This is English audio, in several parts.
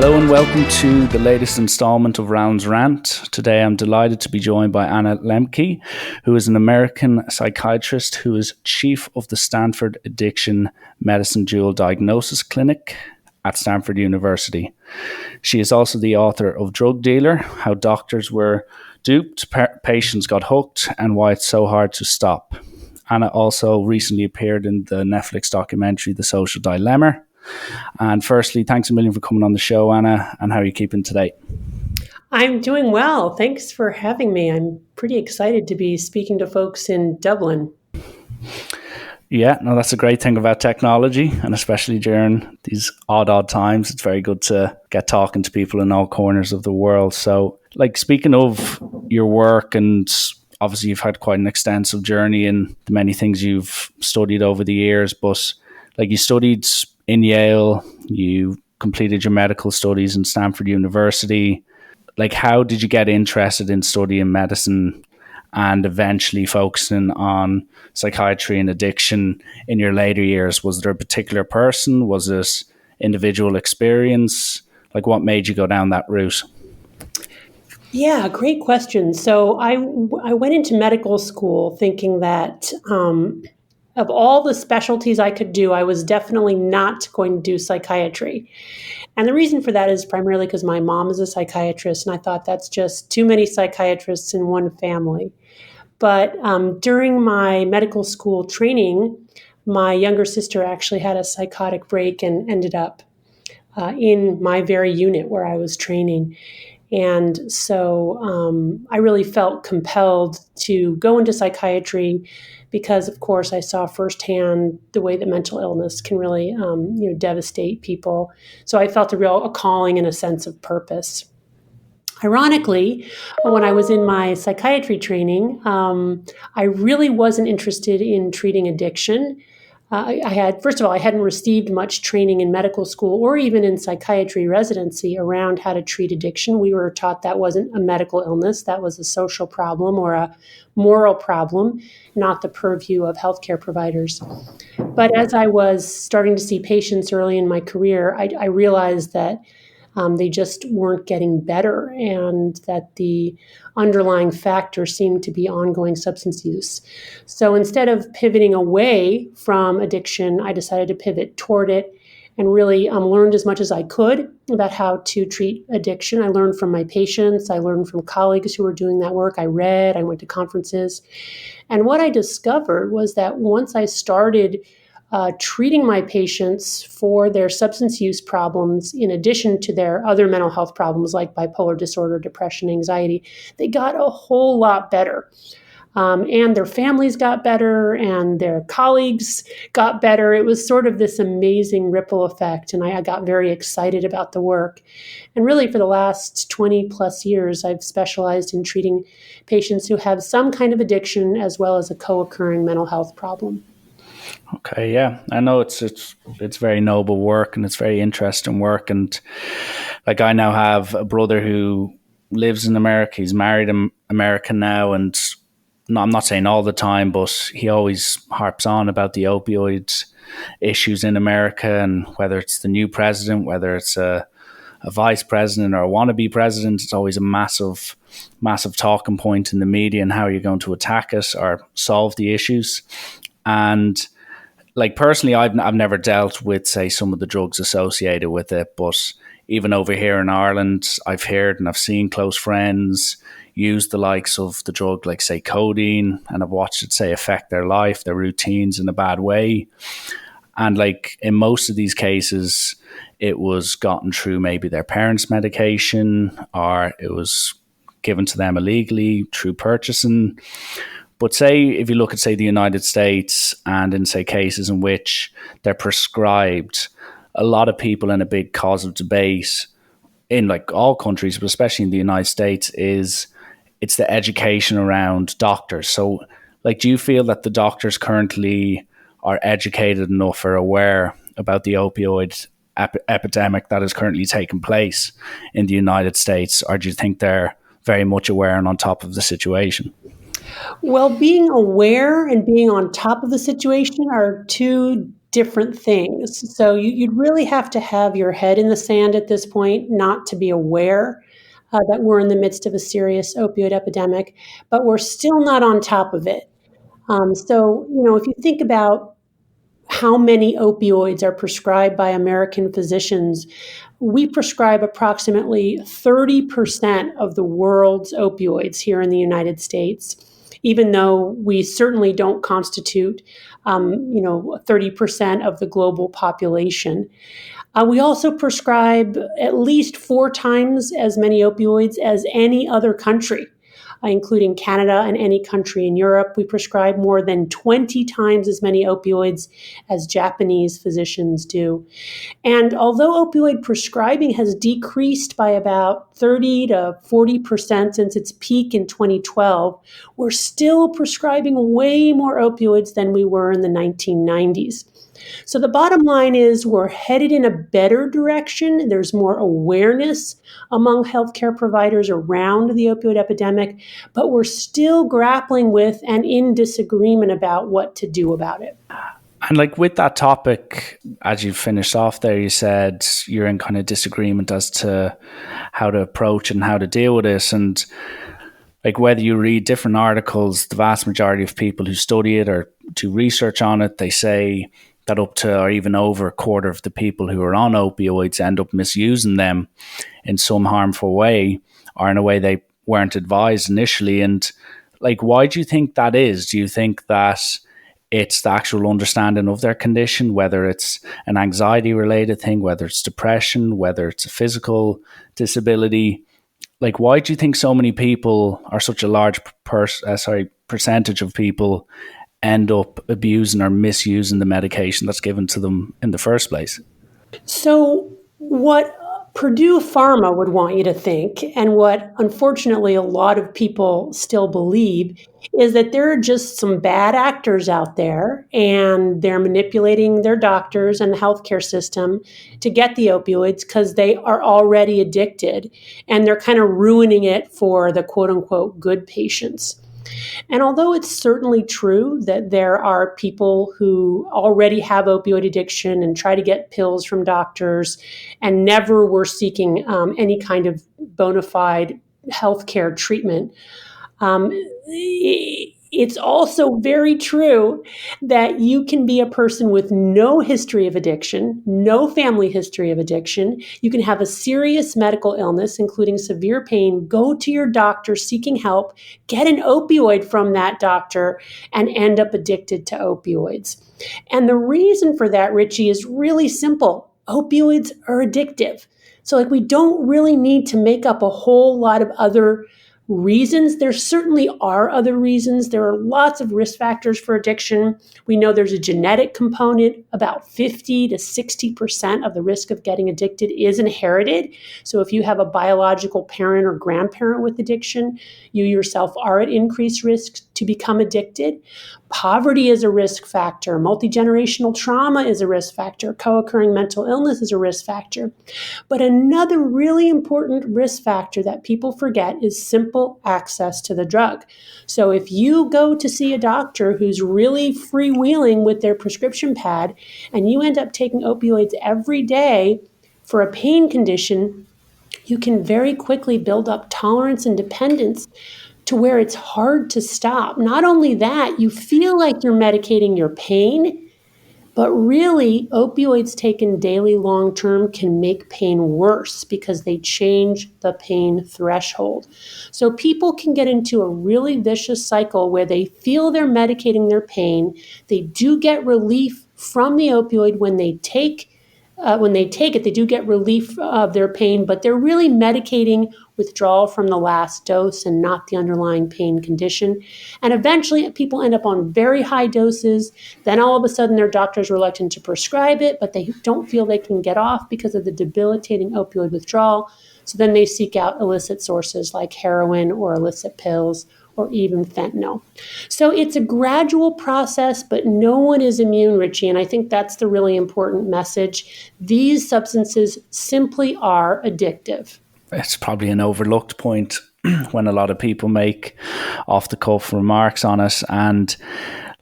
Hello and welcome to the latest installment of Rallen's Rant. Today I'm delighted to be joined by Anna Lembke, who is an American psychiatrist who is chief of the Stanford Addiction Medicine Dual Diagnosis Clinic at Stanford University. She is also the author of Drug Dealer, How Doctors Were Duped, Patients Got Hooked, and Why It's So Hard to Stop. Anna also recently appeared in the Netflix documentary The Social Dilemma. And firstly, thanks a million for coming on the show, Anna, and how are you keeping today? I'm doing well. Thanks for having me. I'm pretty excited to be speaking to folks in Dublin. Yeah, no, that's a great thing about technology, and especially during these odd times, it's very good to get talking to people in all corners of the world. So, speaking of your work, and obviously you've had quite an extensive journey in the many things you've studied over the years, but you studied in Yale, you completed your medical studies in Stanford University. How did you get interested in studying medicine and eventually focusing on psychiatry and addiction in your later years? Was there a particular person? Was it individual experience? What made you go down that route? Yeah, great question. So I went into medical school thinking that of all the specialties I could do, I was definitely not going to do psychiatry. And the reason for that is primarily because my mom is a psychiatrist, and I thought that's just too many psychiatrists in one family. But during my medical school training, my younger sister actually had a psychotic break and ended up in my very unit where I was training. And so I really felt compelled to go into psychiatry because, of course, I saw firsthand the way that mental illness can really, devastate people. So I felt a calling and a sense of purpose. Ironically, when I was in my psychiatry training, I really wasn't interested in treating addiction. First of all, I hadn't received much training in medical school or even in psychiatry residency around how to treat addiction. We were taught that wasn't a medical illness, that was a social problem or a moral problem, not the purview of healthcare providers. But as I was starting to see patients early in my career, I realized that they just weren't getting better, and that the underlying factor seemed to be ongoing substance use. So instead of pivoting away from addiction, I decided to pivot toward it and really learned as much as I could about how to treat addiction. I learned from my patients. I learned from colleagues who were doing that work. I read, I went to conferences. And what I discovered was that once I started treating my patients for their substance use problems, in addition to their other mental health problems like bipolar disorder, depression, anxiety, they got a whole lot better. And their families got better and their colleagues got better. It was sort of this amazing ripple effect. And I got very excited about the work. And really, for the last 20 plus years, I've specialized in treating patients who have some kind of addiction as well as a co-occurring mental health problem. Okay, yeah, I know it's very noble work and it's very interesting work, and I now have a brother who lives in America. He's married an American now, and I'm not saying all the time, but he always harps on about the opioid issues in America, and whether it's the new president, whether it's a vice president or a wannabe president, it's always a massive talking point in the media, and how you're going to attack it or solve the issues. And personally, I've never dealt with, say, some of the drugs associated with it, but even over here in Ireland, I've heard and I've seen close friends use the likes of the drug, like say codeine, and I've watched it, say, affect their life, their routines in a bad way. And in most of these cases, it was gotten through maybe their parents' medication, or it was given to them illegally through purchasing. But say, if you look at, say, the United States, and in, say, cases in which they're prescribed, a lot of people, in a big cause of debate in all countries, but especially in the United States, is it's the education around doctors. So do you feel that the doctors currently are educated enough or aware about the opioid epidemic that is currently taking place in the United States, or do you think they're very much aware and on top of the situation? Well, being aware and being on top of the situation are two different things. So you'd really have to have your head in the sand at this point, not to be aware that we're in the midst of a serious opioid epidemic, but we're still not on top of it. If you think about how many opioids are prescribed by American physicians, we prescribe approximately 30% of the world's opioids here in the United States, even though we certainly don't constitute, 30% of the global population. We also prescribe at least 4 times as many opioids as any other country, including Canada and any country in Europe. We prescribe more than 20 times as many opioids as Japanese physicians do. And although opioid prescribing has decreased by about 30 to 40% since its peak in 2012, we're still prescribing way more opioids than we were in the 1990s. So the bottom line is we're headed in a better direction. There's more awareness among healthcare providers around the opioid epidemic, but we're still grappling with and in disagreement about what to do about it. And like with that topic, as you finished off there, you said you're in kind of disagreement as to how to approach and how to deal with this. And like whether you read different articles, the vast majority of people who study it or do research on it, they say that up to or even over a quarter of the people who are on opioids end up misusing them in some harmful way or in a way they weren't advised initially. And like, why do you think that is? Do you think that it's the actual understanding of their condition, whether it's an anxiety related thing, whether it's depression, whether it's a physical disability? Like, why do you think so many people, or such a large percentage of people, end up abusing or misusing the medication that's given to them in the first place? So what Purdue Pharma would want you to think, and what unfortunately a lot of people still believe, is that there are just some bad actors out there and they're manipulating their doctors and the healthcare system to get the opioids because they are already addicted and they're kind of ruining it for the quote unquote good patients. And although it's certainly true that there are people who already have opioid addiction and try to get pills from doctors and never were seeking any kind of bona fide healthcare treatment, it's also very true that you can be a person with no history of addiction, no family history of addiction. You can have a serious medical illness, including severe pain, go to your doctor seeking help, get an opioid from that doctor, and end up addicted to opioids. And the reason for that, Richie, is really simple. Opioids are addictive. So we don't really need to make up a whole lot of other reasons. There certainly are other reasons. There are lots of risk factors for addiction. We know there's a genetic component. About 50 to 60% of the risk of getting addicted is inherited. So if you have a biological parent or grandparent with addiction, you yourself are at increased risk to become addicted. Poverty is a risk factor. Multi-generational trauma is a risk factor. Co-occurring mental illness is a risk factor. But another really important risk factor that people forget is simple access to the drug. So if you go to see a doctor who's really freewheeling with their prescription pad and you end up taking opioids every day for a pain condition, you can very quickly build up tolerance and dependence to where it's hard to stop. Not only that, you feel like you're medicating your pain, but really, opioids taken daily long-term can make pain worse because they change the pain threshold. So people can get into a really vicious cycle where they feel they're medicating their pain. They do get relief from the opioid when they take it, they do get relief of their pain, but they're really medicating withdrawal from the last dose and not the underlying pain condition. And eventually people end up on very high doses. Then all of a sudden their doctor's reluctant to prescribe it, but they don't feel they can get off because of the debilitating opioid withdrawal. So then they seek out illicit sources like heroin or illicit pills or even fentanyl. So it's a gradual process, but no one is immune, Richie. And I think that's the really important message. These substances simply are addictive. It's probably an overlooked point when a lot of people make off the cuff remarks on it. And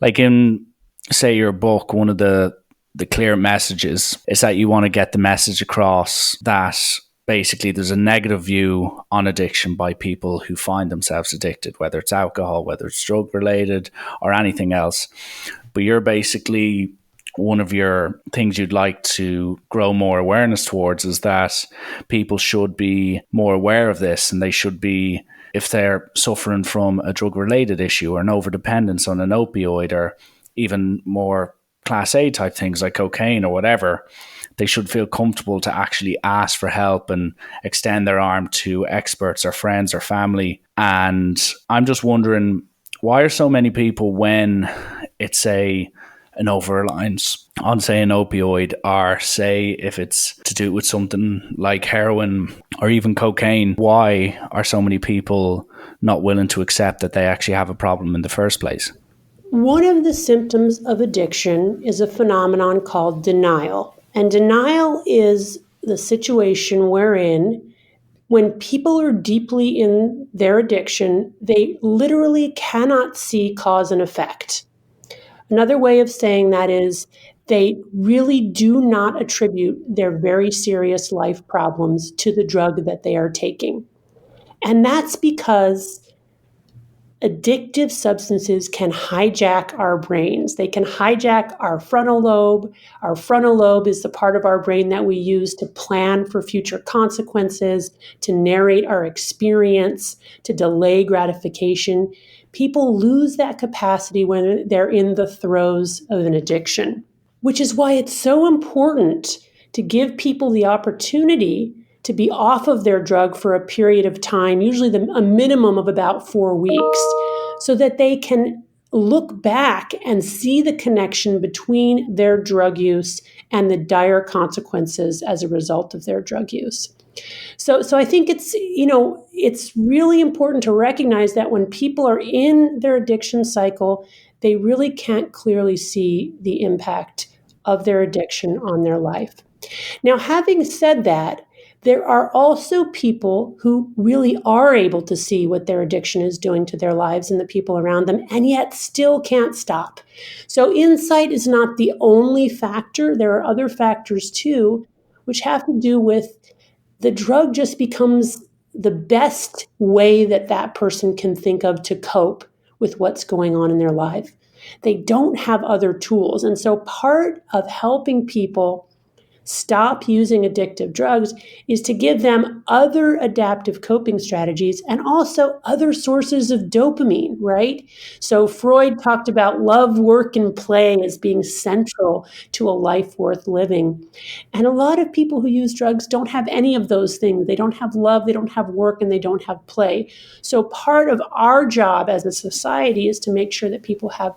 like in, say, your book, one of the the clear message is that you want to get the message across that basically there's a negative view on addiction by people who find themselves addicted, whether it's alcohol, whether it's drug related or anything else. But you're basically, one of your things you'd like to grow more awareness towards is that people should be more aware of this, and they should be, if they're suffering from a drug related issue or an overdependence on an opioid or even more class A type things like cocaine or whatever, they should feel comfortable to actually ask for help and extend their arm to experts or friends or family. And I'm just wondering, why are so many people, when it's an over-reliance on, say, an opioid, or say if it's to do with something like heroin or even cocaine, why are so many people not willing to accept that they actually have a problem in the first place? One of the symptoms of addiction is a phenomenon called denial. And denial is the situation wherein, when people are deeply in their addiction, they literally cannot see cause and effect. Another way of saying that is they really do not attribute their very serious life problems to the drug that they are taking. And that's because addictive substances can hijack our brains. They can hijack our frontal lobe. Our frontal lobe is the part of our brain that we use to plan for future consequences, to narrate our experience, to delay gratification. People lose that capacity when they're in the throes of an addiction, which is why it's so important to give people the opportunity to be off of their drug for a period of time, usually a minimum of about 4 weeks, so that they can look back and see the connection between their drug use and the dire consequences as a result of their drug use. So I think it's really important to recognize that when people are in their addiction cycle, they really can't clearly see the impact of their addiction on their life. Now, having said that, there are also people who really are able to see what their addiction is doing to their lives and the people around them, and yet still can't stop. So insight is not the only factor. There are other factors too, which have to do with the drug just becomes the best way that that person can think of to cope with what's going on in their life. They don't have other tools. And so part of helping people stop using addictive drugs is to give them other adaptive coping strategies and also other sources of dopamine, right? So Freud talked about love, work, and play as being central to a life worth living. And a lot of people who use drugs don't have any of those things. They don't have love, they don't have work, and they don't have play. So part of our job as a society is to make sure that people have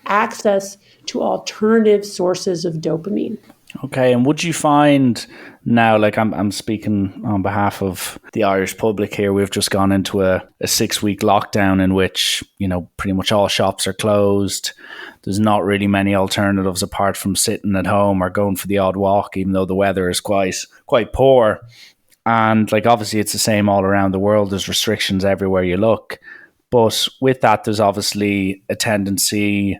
access to alternative sources of dopamine. Okay, and would you find now, like I'm speaking on behalf of the Irish public here, we've just gone into a 6-week lockdown in which, pretty much all shops are closed. There's not really many alternatives apart from sitting at home or going for the odd walk, even though the weather is quite poor. And obviously it's the same all around the world. There's restrictions everywhere you look. But with that, there's obviously a tendency,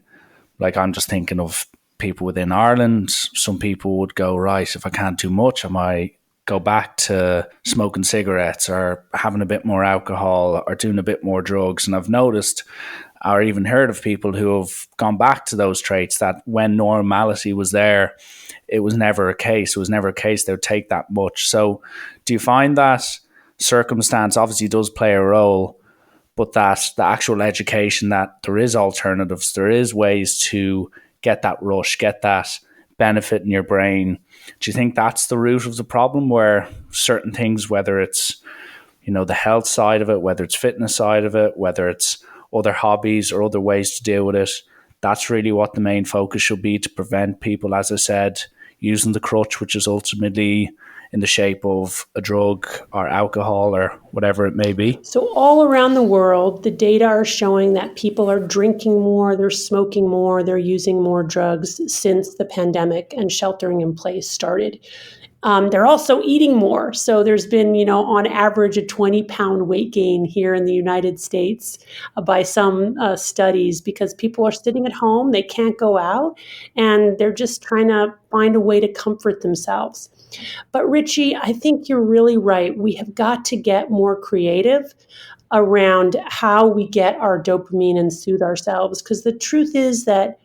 I'm just thinking of people within Ireland. Some people would go, right, if I can't do much, I might go back to smoking cigarettes or having a bit more alcohol or doing a bit more drugs. And I've noticed or even heard of people who have gone back to those traits that when normality was there, it was never a case. It was never a case they would take that much. So do you find that circumstance obviously does play a role, but that the actual education that there is alternatives, there is ways to get that rush, get that benefit in your brain? Do you think that's the root of the problem, where certain things, whether it's, the health side of it, whether it's fitness side of it, whether it's other hobbies or other ways to deal with it, that's really what the main focus should be, to prevent people, as I said, using the crutch, which is ultimately in the shape of a drug or alcohol or whatever it may be? So all around the world, the data are showing that people are drinking more, they're smoking more, they're using more drugs since the pandemic and sheltering in place started. They're also eating more. So there's been, on average, a 20-pound weight gain here in the United States by some studies because people are sitting at home, they can't go out, and they're just trying to find a way to comfort themselves. But Richie, I think you're really right. We have got to get more creative around how we get our dopamine and soothe ourselves. Because the truth is that,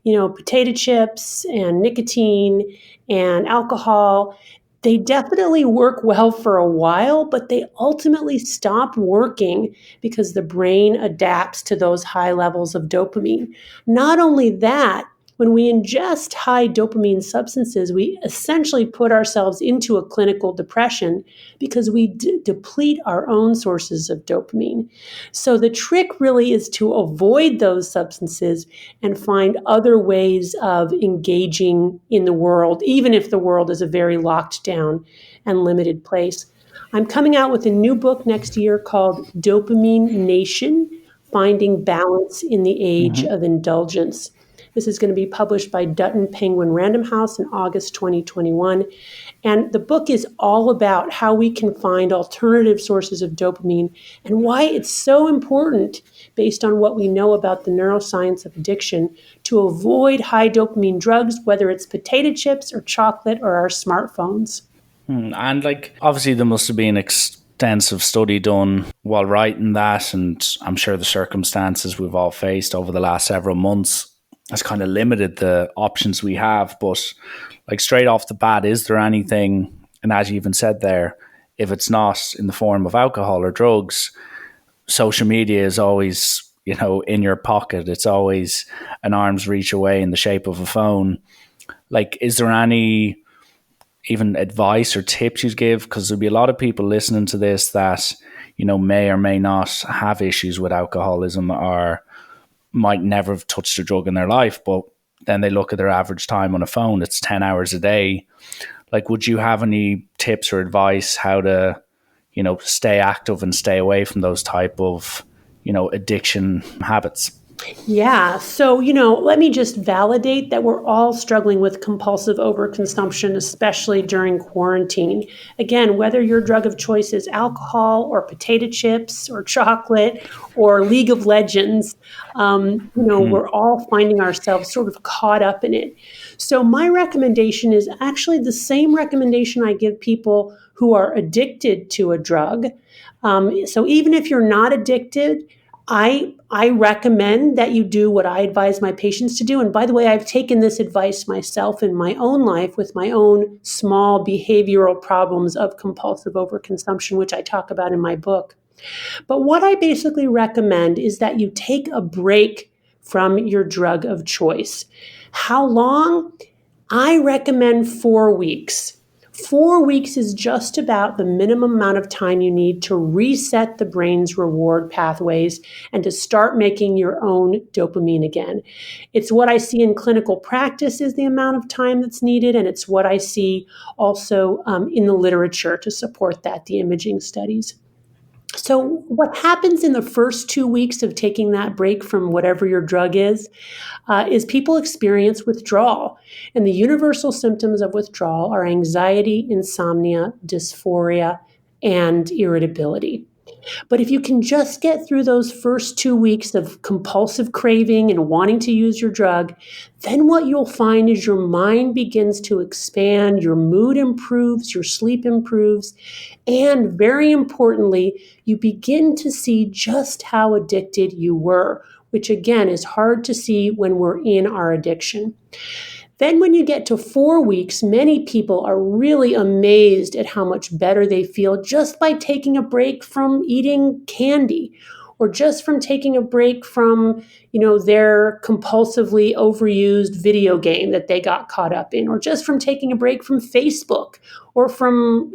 potato chips and nicotine and alcohol, they definitely work well for a while, but they ultimately stop working because the brain adapts to those high levels of dopamine. Not only that, when we ingest high dopamine substances, we essentially put ourselves into a clinical depression because we deplete our own sources of dopamine. So the trick really is to avoid those substances and find other ways of engaging in the world, even if the world is a very locked down and limited place. I'm coming out with a new book next year called Dopamine Nation: Finding Balance in the Age of Indulgence. This is going to be published by Dutton Penguin Random House in August 2021. And the book is all about how we can find alternative sources of dopamine and why it's so important, based on what we know about the neuroscience of addiction, to avoid high dopamine drugs, whether it's potato chips or chocolate or our smartphones. And obviously there must have been extensive study done while writing that, and I'm sure the circumstances we've all faced over the last several months has kind of limited the options we have. But straight off the bat, is there anything, and as you even said there, if it's not in the form of alcohol or drugs, social media is always, in your pocket. It's always an arm's reach away in the shape of a phone. Is there any even advice or tips you'd give? Because there'll be a lot of people listening to this that, may or may not have issues with alcoholism or might never have touched a drug in their life, but then they look at their average time on a phone, it's 10 hours a day. Would you have any tips or advice how to, stay active and stay away from those type of, addiction habits? Yeah. So, let me just validate that we're all struggling with compulsive overconsumption, especially during quarantine. Again, whether your drug of choice is alcohol or potato chips or chocolate or League of Legends, we're all finding ourselves sort of caught up in it. So my recommendation is actually the same recommendation I give people who are addicted to a drug. So even if you're not addicted, I recommend that you do what I advise my patients to do. And by the way, I've taken this advice myself in my own life with my own small behavioral problems of compulsive overconsumption, which I talk about in my book. But what I basically recommend is that you take a break from your drug of choice. How long? I recommend 4 weeks. 4 weeks is just about the minimum amount of time you need to reset the brain's reward pathways and to start making your own dopamine again. It's what I see in clinical practice is the amount of time that's needed, and it's what I see also in the literature to support that, the imaging studies. So what happens in the first 2 weeks of taking that break from whatever your drug is people experience withdrawal. And the universal symptoms of withdrawal are anxiety, insomnia, dysphoria, and irritability. But if you can just get through those first 2 weeks of compulsive craving and wanting to use your drug, then what you'll find is your mind begins to expand, your mood improves, your sleep improves, and very importantly, you begin to see just how addicted you were, which again is hard to see when we're in our addiction. Then when you get to 4 weeks, many people are really amazed at how much better they feel just by taking a break from eating candy, or just from taking a break from, their compulsively overused video game that they got caught up in, or just from taking a break from Facebook, or from,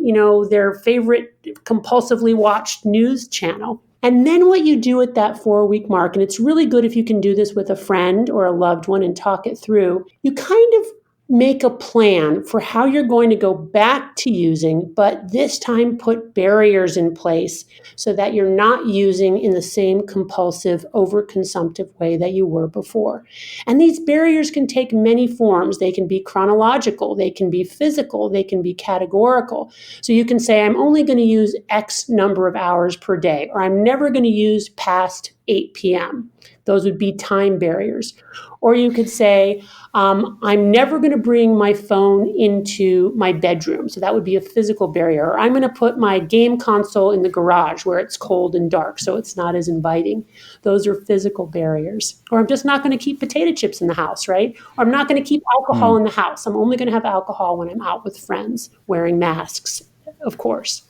their favorite compulsively watched news channel. And then what you do at that 4-week mark, and it's really good if you can do this with a friend or a loved one and talk it through, you kind of make a plan for how you're going to go back to using, but this time put barriers in place so that you're not using in the same compulsive, overconsumptive way that you were before. And these barriers can take many forms. They can be chronological, they can be physical, they can be categorical. So you can say, I'm only going to use X number of hours per day, or I'm never going to use past 8 p.m. Those would be time barriers. Or you could say, I'm never going to bring my phone into my bedroom. So that would be a physical barrier. Or I'm going to put my game console in the garage where it's cold and dark, so it's not as inviting. Those are physical barriers. Or I'm just not going to keep potato chips in the house, right? Or I'm not going to keep alcohol in the house. I'm only going to have alcohol when I'm out with friends, wearing masks, of course.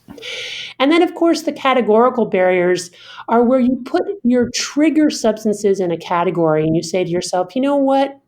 And then, of course, the categorical barriers are where you put your trigger substances in a category and you say to yourself, you know what?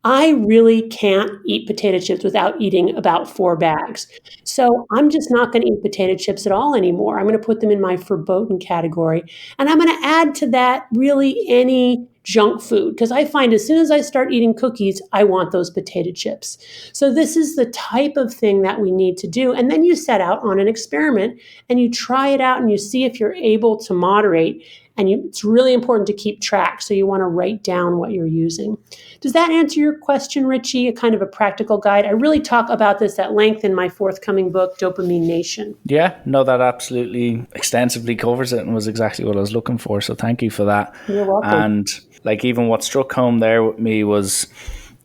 I really can't eat potato chips without eating about 4 bags. So I'm just not going to eat potato chips at all anymore. I'm going to put them in my verboten category. And I'm going to add to that really any junk food, because I find as soon as I start eating cookies, I want those potato chips. So this is the type of thing that we need to do. And then you set out on an experiment and you try it out and you see if you're able to moderate. And it's really important to keep track. So you want to write down what you're using. Does that answer your question, Richie? A kind of a practical guide. I really talk about this at length in my forthcoming book, Dopamine Nation. Yeah, no, that absolutely extensively covers it and was exactly what I was looking for. So thank you for that. You're welcome. And like even what struck home there with me was,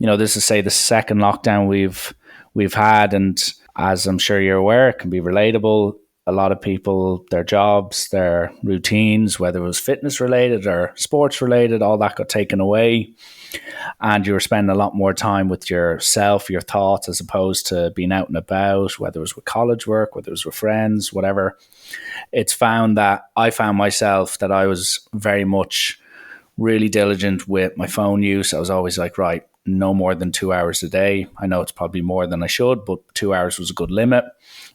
this is say the second lockdown we've had, and as I'm sure you're aware, it can be relatable. A lot of people, their jobs, their routines, whether it was fitness related or sports related, all that got taken away. And you were spending a lot more time with yourself, your thoughts, as opposed to being out and about, whether it was with college work, whether it was with friends, whatever. I found myself that I was very much really diligent with my phone use. I was always like, right, no more than 2 hours a day. I know it's probably more than I should, but 2 hours was a good limit.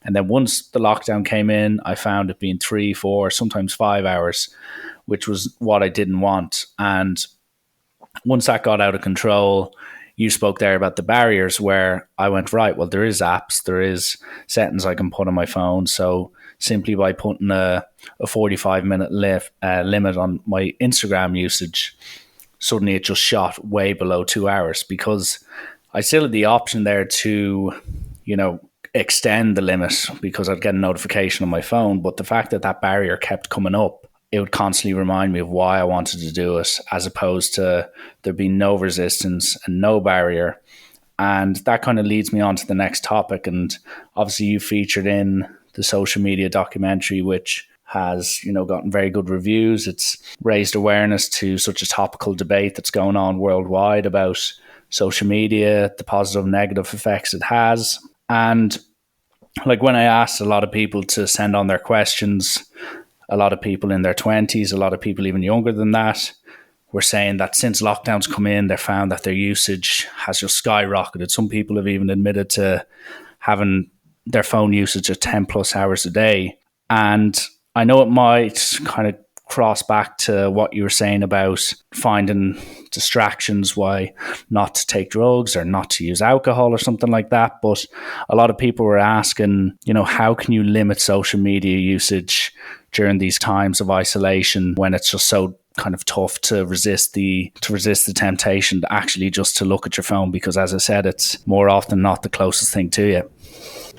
And then once the lockdown came in, I found it being 3, 4, sometimes 5 hours, which was what I didn't want. And once that got out of control, you spoke there about the barriers where I went, right, well, there is apps, there is settings I can put on my phone. So simply by putting a 45-minute limit on my Instagram usage, suddenly it just shot way below 2 hours, because I still had the option there to, extend the limit because I'd get a notification on my phone. But the fact that barrier kept coming up, it would constantly remind me of why I wanted to do it, as opposed to there being no resistance and no barrier. And that kind of leads me on to the next topic. And obviously you featured in the social media documentary, which has, gotten very good reviews. It's raised awareness to such a topical debate that's going on worldwide about social media, the positive and negative effects it has. And like when I asked a lot of people to send on their questions, a lot of people in their 20s, a lot of people even younger than that, were saying that since lockdowns come in, they found that their usage has just skyrocketed. Some people have even admitted to having their phone usage at 10 plus hours a day. And I know it might kind of cross back to what you were saying about finding distractions, why not to take drugs or not to use alcohol or something like that. But a lot of people were asking, how can you limit social media usage during these times of isolation when it's just so kind of tough to resist the temptation to actually just to look at your phone, because as I said, it's more often not the closest thing to you.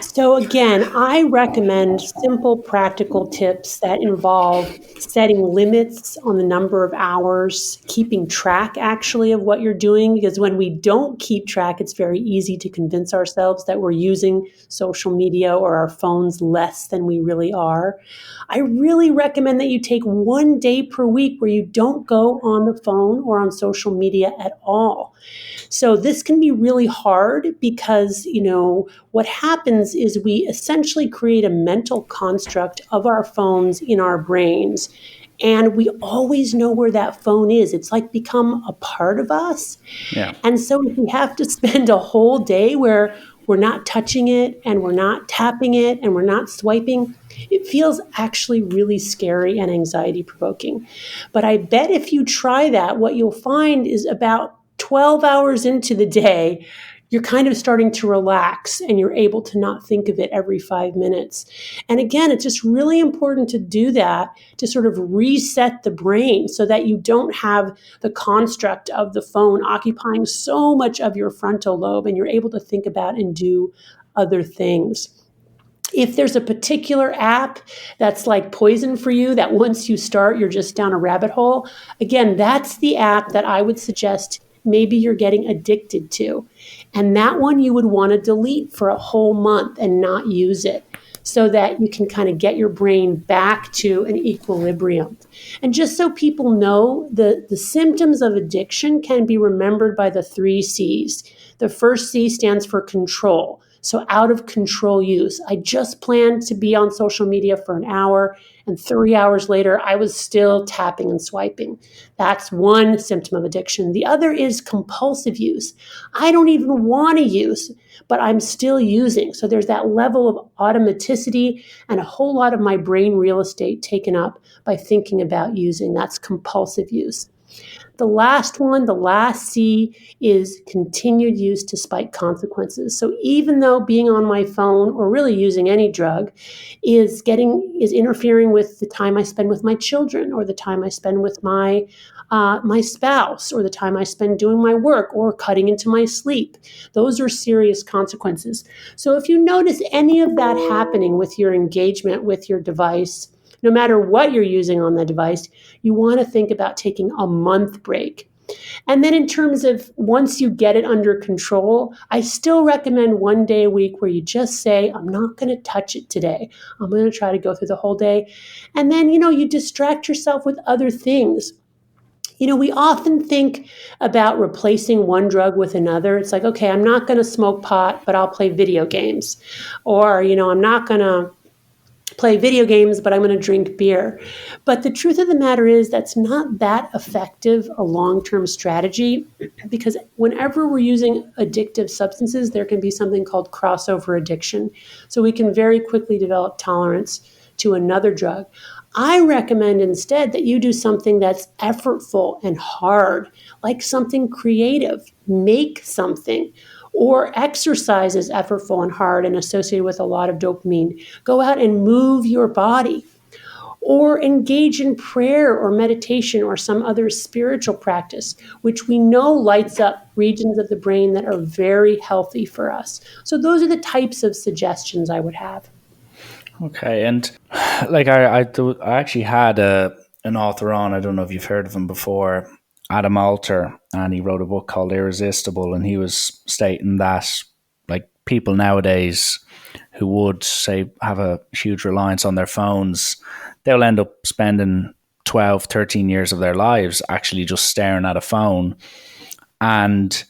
So again, I recommend simple, practical tips that involve setting limits on the number of hours, keeping track actually of what you're doing, because when we don't keep track, it's very easy to convince ourselves that we're using social media or our phones less than we really are. I really recommend that you take 1 day per week where you don't go on the phone or on social media at all. So this can be really hard because, what happens is we essentially create a mental construct of our phones in our brains. And we always know where that phone is. It's like become a part of us. Yeah. And so if we have to spend a whole day where we're not touching it and we're not tapping it and we're not swiping, it feels actually really scary and anxiety provoking. But I bet if you try that, what you'll find is about 12 hours into the day, you're kind of starting to relax and you're able to not think of it every 5 minutes. And again, it's just really important to do that to sort of reset the brain so that you don't have the construct of the phone occupying so much of your frontal lobe and you're able to think about and do other things. If there's a particular app that's like poison for you, that once you start, you're just down a rabbit hole, again, that's the app that I would suggest maybe you're getting addicted to. And that one you would want to delete for a whole month and not use it so that you can kind of get your brain back to an equilibrium. And just so people know, the symptoms of addiction can be remembered by the 3 C's. The first C stands for control. So out of control use. I just planned to be on social media for an hour, and 3 hours later, I was still tapping and swiping. That's one symptom of addiction. The other is compulsive use. I don't even want to use, but I'm still using. So there's that level of automaticity and a whole lot of my brain real estate taken up by thinking about using. That's compulsive use. The last one, the last C, is continued use despite consequences. So even though being on my phone or really using any drug is interfering with the time I spend with my children or the time I spend with my spouse or the time I spend doing my work or cutting into my sleep, those are serious consequences. So if you notice any of that happening with your engagement with your device, no matter what you're using on the device, you want to think about taking a month break. And then in terms of once you get it under control, I still recommend 1 day a week where you just say, I'm not going to touch it today. I'm going to try to go through the whole day. And then, you distract yourself with other things. We often think about replacing one drug with another. It's like, okay, I'm not going to smoke pot, but I'll play video games. Or, I'm not going to play video games, but I'm going to drink beer. But the truth of the matter is that's not that effective a long-term strategy, because whenever we're using addictive substances, there can be something called crossover addiction. So we can very quickly develop tolerance to another drug. I recommend instead that you do something that's effortful and hard, like something creative, make something. Or exercise is effortful and hard and associated with a lot of dopamine. Go out and move your body. Or engage in prayer or meditation or some other spiritual practice, which we know lights up regions of the brain that are very healthy for us. So those are the types of suggestions I would have. Okay, and like I actually had an author on. I don't know if you've heard of him before, Adam Alter, and he wrote a book called Irresistible, and he was stating that like people nowadays who would say have a huge reliance on their phones, they'll end up spending 12, 13 years of their lives actually just staring at a phone. And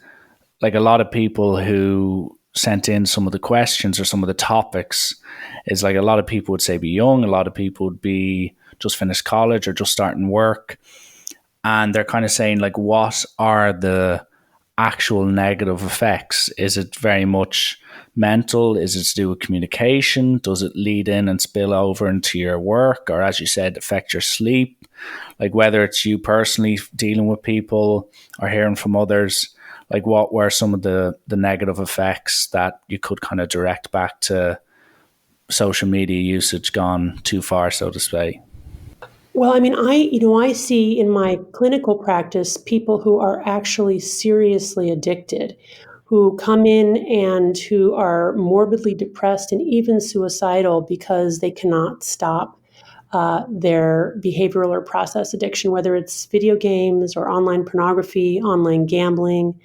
like a lot of people who sent in some of the questions or some of the topics is like a lot of people would say be young, a lot of people would be just finished college or just starting work. And they're kind of saying like, what are the actual negative effects? Is it very much mental? Is it to do with communication? Does it lead in and spill over into your work? Or as you said, affect your sleep? Like whether it's you personally dealing with people or hearing from others, like what were some of the negative effects that you could kind of direct back to social media usage gone too far, so to say? Well, I mean, I see in my clinical practice people who are actually seriously addicted, who come in and who are morbidly depressed and even suicidal because they cannot stop their behavioral or process addiction, whether it's video games or online pornography, online gambling,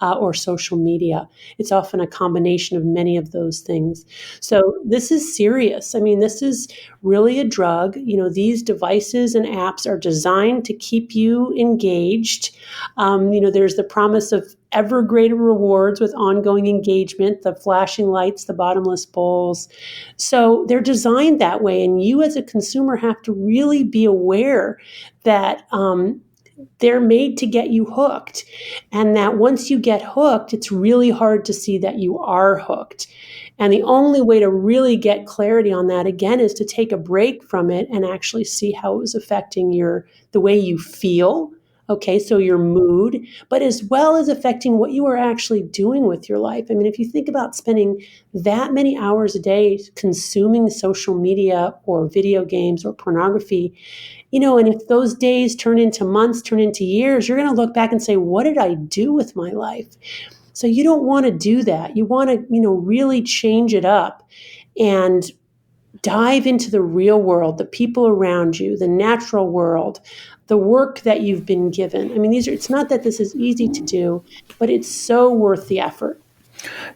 or social media. It's often a combination of many of those things. So this is serious. I mean, this is really a drug. These devices and apps are designed to keep you engaged. There's the promise of ever greater rewards with ongoing engagement, the flashing lights, the bottomless bowls. So they're designed that way. And you as a consumer have to really be aware that they're made to get you hooked. And that once you get hooked, it's really hard to see that you are hooked. And the only way to really get clarity on that, again, is to take a break from it and actually see how it was affecting the way you feel Okay, so your mood, but as well as affecting what you are actually doing with your life. I mean, if you think about spending that many hours a day consuming social media or video games or pornography, and if those days turn into months, turn into years, you're going to look back and say, what did I do with my life? So you don't want to do that. You want to, really change it up and dive into the real world, the people around you, the natural world, the work that you've been given. I mean, it's not that this is easy to do, but it's so worth the effort.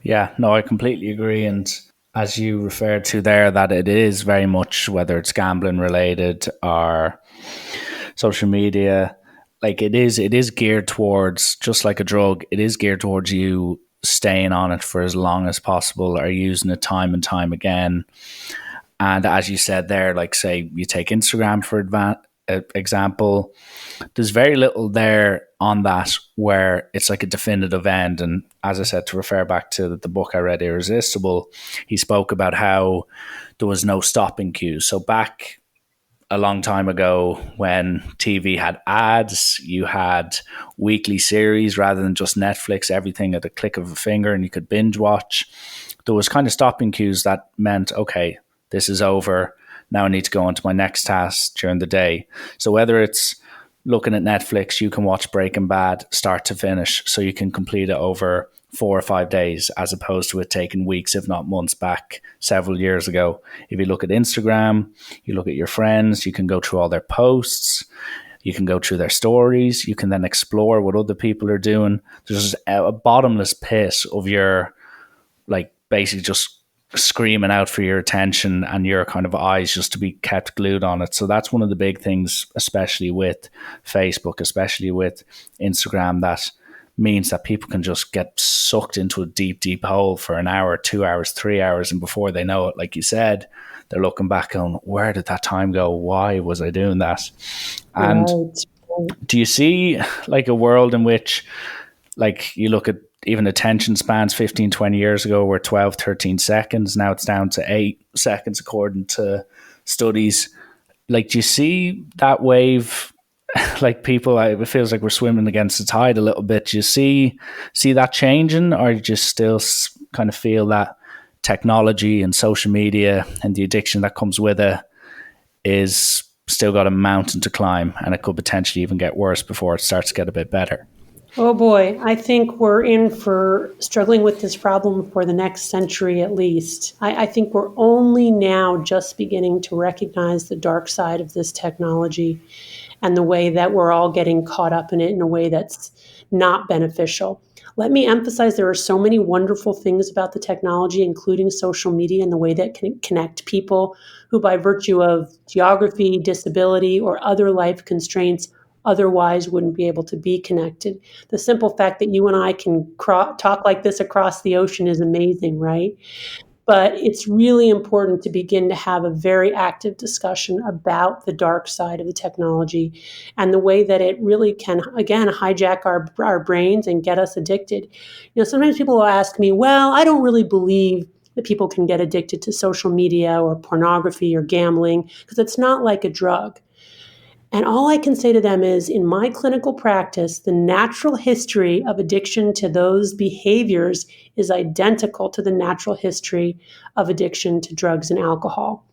Yeah, no, I completely agree. And as you referred to there, that it is very much, whether it's gambling related or social media, like it is geared towards, just like a drug, it is geared towards you staying on it for as long as possible or using it time and time again. And as you said there, like say you take Instagram for example, there's very little there on that where it's like a definitive end. And as I said, to refer back to the book I read, Irresistible, he spoke about how there was no stopping cues. So back a long time ago, when TV had ads, you had weekly series rather than just Netflix, everything at a click of a finger, and you could binge watch. There was kind of stopping cues that meant, okay, this is over. Now I need to go on to my next task during the day. So whether it's looking at Netflix, you can watch Breaking Bad start to finish, so you can complete it over 4 or 5 days, as opposed to it taking weeks, if not months, back several years ago. If you look at Instagram, you look at your friends, you can go through all their posts, you can go through their stories, you can then explore what other people are doing. There's a bottomless pit of your, like, basically just screaming out for your attention and your kind of eyes just to be kept glued on it. So that's one of the big things, especially with Facebook, especially with Instagram, that means that people can just get sucked into a deep, deep hole for an hour, 2 hours, 3 hours. And before they know it, like you said, they're looking back going, where did that time go? Why was I doing that? And Right. do you see like a world in which, like, you look at even attention spans 15, 20 years ago were 12, 13 seconds. Now it's down to 8 seconds, according to studies. Like, do you see that wave? Like, people, it feels like we're swimming against the tide a little bit. Do you see that changing, or you just still kind of feel that technology and social media and the addiction that comes with it is still got a mountain to climb, and it could potentially even get worse before it starts to get a bit better? Oh boy, I think we're in for struggling with this problem for the next century at least. I think we're only now just beginning to recognize the dark side of this technology and the way that we're all getting caught up in it in a way that's not beneficial. Let me emphasize there are so many wonderful things about the technology, including social media and the way that can connect people who, by virtue of geography, disability, or other life constraints, otherwise wouldn't be able to be connected. The simple fact that you and I can talk like this across the ocean is amazing, right? But it's really important to begin to have a very active discussion about the dark side of the technology and the way that it really can, again, hijack our brains and get us addicted. Sometimes people will ask me, well, I don't really believe that people can get addicted to social media or pornography or gambling because it's not like a drug. And all I can say to them is, in my clinical practice, the natural history of addiction to those behaviors is identical to the natural history of addiction to drugs and alcohol.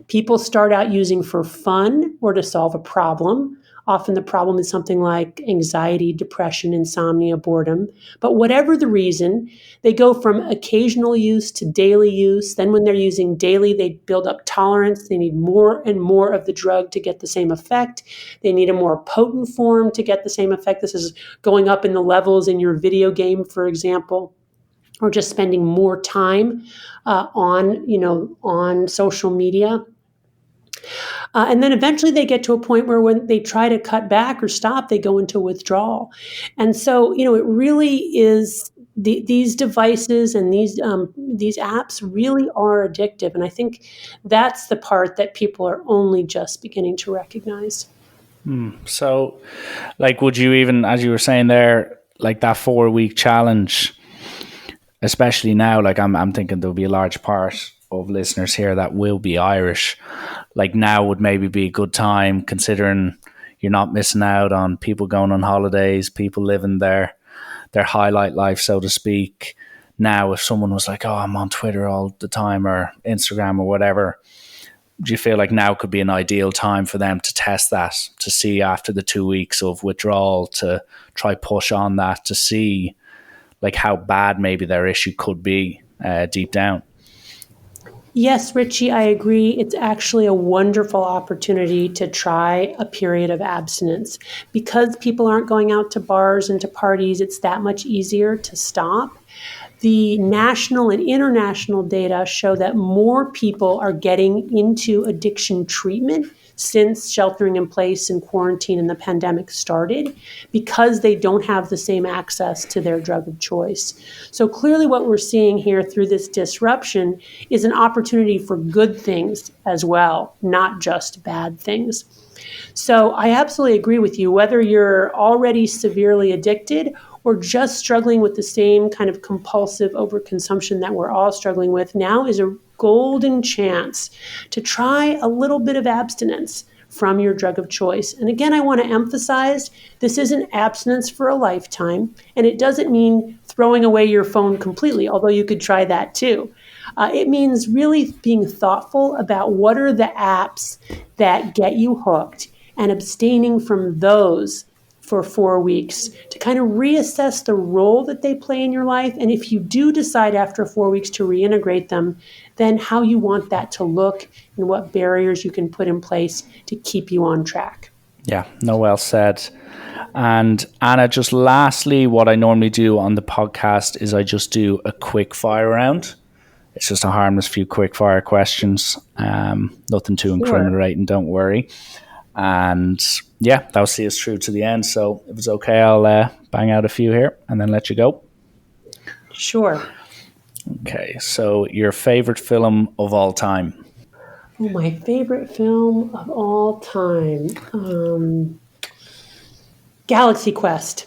People start out using for fun or to solve a problem. Often the problem is something like anxiety, depression, insomnia, boredom. But whatever the reason, they go from occasional use to daily use. Then when they're using daily, they build up tolerance. They need more and more of the drug to get the same effect. They need a more potent form to get the same effect. This is going up in the levels in your video game, for example, or just spending more time on social media. And then eventually they get to a point where when they try to cut back or stop, they go into withdrawal. And so, it really is these devices and these apps really are addictive. And I think that's the part that people are only just beginning to recognize. So, like, would you even, as you were saying there, like that 4 week challenge, especially now, like I'm thinking there'll be a large part of listeners here that will be Irish. Like, now would maybe be a good time, considering you're not missing out on people going on holidays, people living their highlight life, so to speak. Now, if someone was like, oh, I'm on Twitter all the time or Instagram or whatever, do you feel like now could be an ideal time for them to test that, to see after the 2 weeks of withdrawal, to try push on that, to see like how bad maybe their issue could be deep down? Yes, Richie, I agree. It's actually a wonderful opportunity to try a period of abstinence. Because people aren't going out to bars and to parties, it's that much easier to stop. The national and international data show that more people are getting into addiction treatment since sheltering in place and quarantine and the pandemic started, because they don't have the same access to their drug of choice. So clearly what we're seeing here through this disruption is an opportunity for good things as well, not just bad things. So I absolutely agree with you. Whether you're already severely addicted or just struggling with the same kind of compulsive overconsumption that we're all struggling with, now is a golden chance to try a little bit of abstinence from your drug of choice. And again, I want to emphasize this isn't abstinence for a lifetime, and it doesn't mean throwing away your phone completely, although you could try that too. It means really being thoughtful about what are the apps that get you hooked and abstaining from those for 4 weeks to kind of reassess the role that they play in your life. And if you do decide after 4 weeks to reintegrate them, then how you want that to look and what barriers you can put in place to keep you on track. Yeah, no, well said. And Anna, just lastly, what I normally do on the podcast is I just do a quick fire round. It's just a harmless few quick fire questions. Nothing too incriminating, don't worry. And yeah, that'll see us through to the end. So if it's okay, I'll bang out a few here and then let you go. Sure. Okay, so your favorite film of all time? Oh, my favorite film of all time. Galaxy Quest.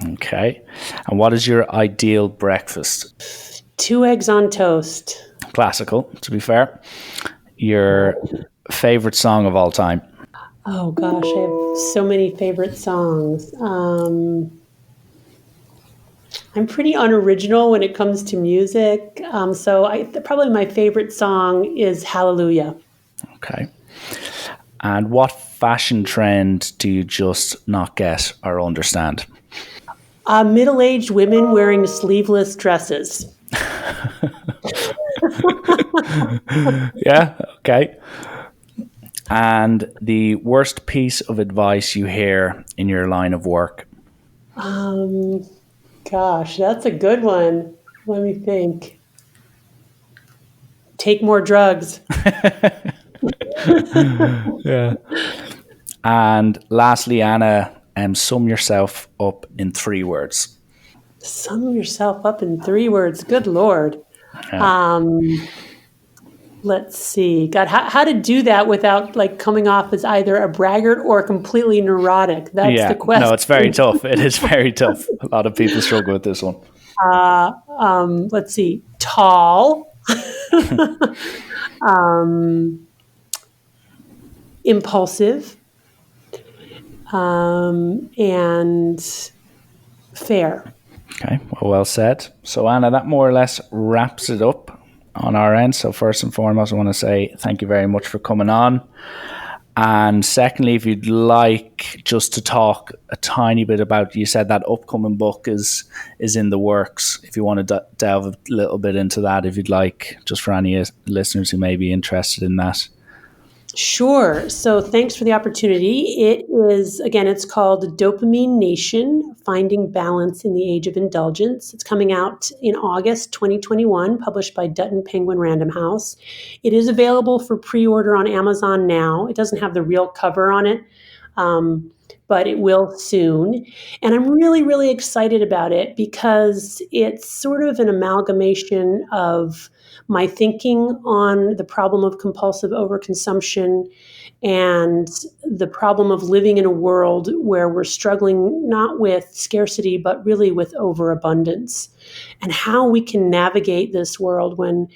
Okay. And what is your ideal breakfast? 2 eggs on toast. Classical, to be fair. Your favorite song of all time? Oh gosh, I have so many favorite songs. I'm pretty unoriginal when it comes to music. Probably my favorite song is Hallelujah. Okay. And what fashion trend do you just not get or understand? Middle-aged women wearing sleeveless dresses. Yeah, okay. And the worst piece of advice you hear in your line of work? Gosh, that's a good one. Let me think. Take more drugs. Yeah. And lastly, Anna, sum yourself up in 3 words. Sum yourself up in 3 words. Good Lord. Yeah. Let's see. God, how to do that without like coming off as either a braggart or completely neurotic? That's the question. No, it's very tough. It is very tough. A lot of people struggle with this one. Let's see. Tall. Impulsive. And fair. Okay, well said. So, Anna, that more or less wraps it up on our end. So first and foremost, I want to say thank you very much for coming on. And secondly, if you'd like just to talk a tiny bit about, you said that upcoming book is in the works. If you want to delve a little bit into that, if you'd like, just for any listeners who may be interested in that. Sure. So thanks for the opportunity. It is, again, it's called Dopamine Nation, Finding Balance in the Age of Indulgence. It's coming out in August 2021, published by Dutton Penguin Random House. It is available for pre-order on Amazon now. It doesn't have the real cover on it, but it will soon. And I'm really, really excited about it because it's sort of an amalgamation of my thinking on the problem of compulsive overconsumption and the problem of living in a world where we're struggling not with scarcity, but really with overabundance, and how we can navigate this world when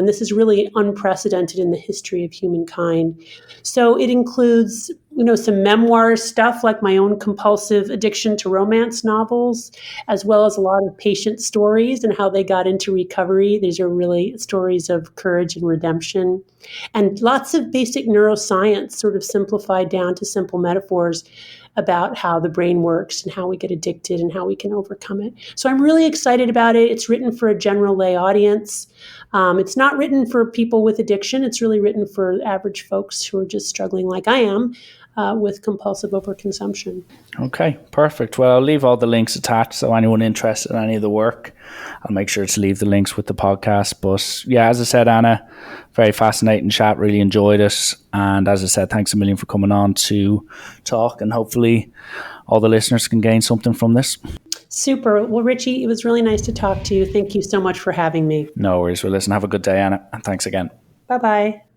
this is really unprecedented in the history of humankind. So it includes some memoir stuff like my own compulsive addiction to romance novels, as well as a lot of patient stories and how they got into recovery. These are really stories of courage and redemption, and lots of basic neuroscience sort of simplified down to simple metaphors about how the brain works and how we get addicted and how we can overcome it. So I'm really excited about it. It's written for a general lay audience. It's not written for people with addiction. It's really written for average folks who are just struggling like I am with compulsive overconsumption. Okay, perfect. Well, I'll leave all the links attached, so anyone interested in any of the work, I'll make sure to leave the links with the podcast. But yeah, as I said, Anna, very fascinating chat, really enjoyed it. And as I said, thanks a million for coming on to talk, and hopefully all the listeners can gain something from this. Super. Well, Richie, it was really nice to talk to you. Thank you so much for having me. No worries. Well, listen, have a good day, Anna, and thanks again. Bye-bye.